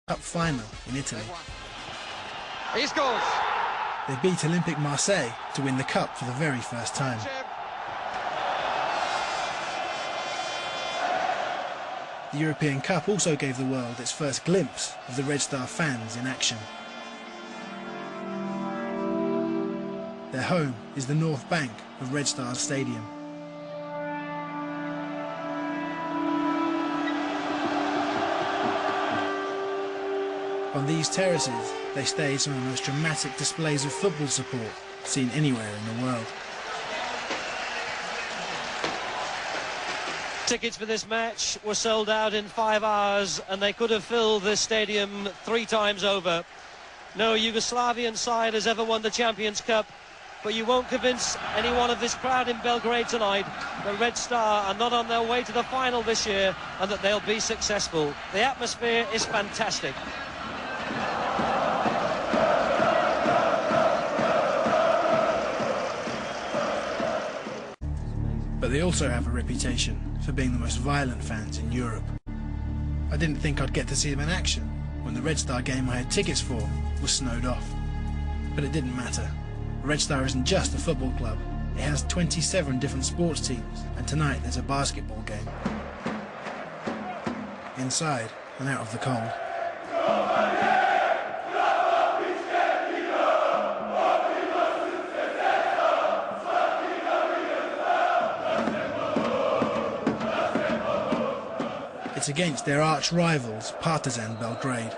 Cup final in Italy. He scores! They beat Olympique Marseille to win the cup for the very first time. The European Cup also gave the world its first glimpse of the Red Star fans in action. Their home is the north bank of Red Star Stadium. On these terraces, they stage some of the most dramatic displays of football support seen anywhere in the world. Tickets for this match were sold out in 5 hours, and they could have filled this stadium 3 times over. No Yugoslavian side has ever won the Champions Cup, but you won't convince anyone of this crowd in Belgrade tonight that Red Star are not on their way to the final this year and that they'll be successful. The atmosphere is fantastic. But they also have a reputation for being the most violent fans in Europe. I didn't think I'd get to see them in action when the Red Star game I had tickets for was snowed off. But it didn't matter. Red Star isn't just a football club. It has 27 different sports teams, and tonight there's a basketball game. Inside and out of the cold. It's against their arch rivals, Partizan Belgrade.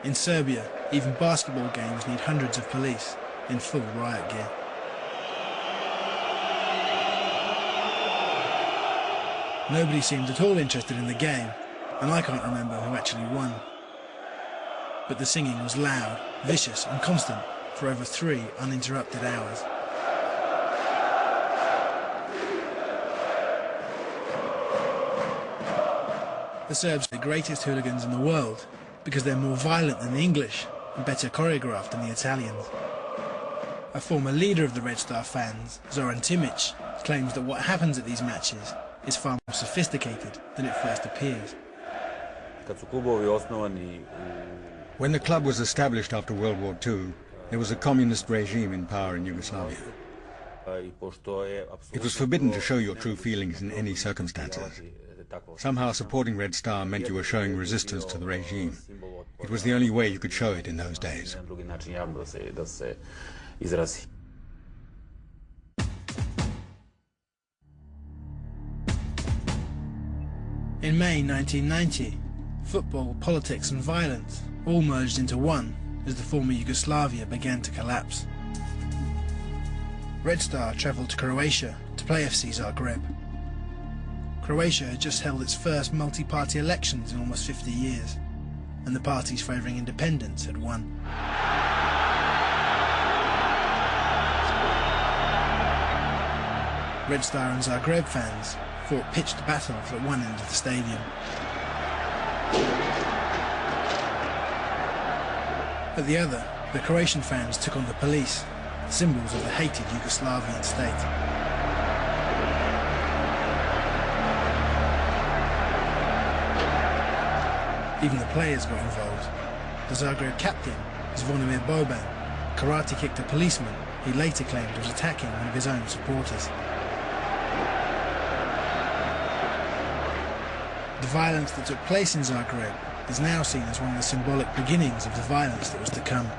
In Serbia, even basketball games need hundreds of police in full riot gear. Nobody seemed at all interested in the game, and I can't remember who actually won. But the singing was loud, vicious and constant for over 3 uninterrupted hours. The Serbs are the greatest hooligans in the world because they're more violent than the English and better choreographed than the Italians. A former leader of the Red Star fans, Zoran Timic, claims that what happens at these matches is far more sophisticated than it first appears. When the club was established after World War II, there was a communist regime in power in Yugoslavia. It was forbidden to show your true feelings in any circumstances. Somehow supporting Red Star meant you were showing resistance to the regime. It was the only way you could show it in those days. In May 1990, football, politics and violence all merged into one as the former Yugoslavia began to collapse. Red Star travelled to Croatia to play FC Zagreb. Croatia had just held its first multi-party elections in almost 50 years, and the parties favouring independence had won. Red Star and Zagreb fans fought pitched battles at one end of the stadium. At the other, the Croatian fans took on the police, symbols of the hated Yugoslavian state. Even the players got involved. The Zagreb captain, Zvonimir Boban, karate-kicked a policeman he later claimed was attacking one of his own supporters. The violence that took place in Zagreb is now seen as one of the symbolic beginnings of the violence that was to come.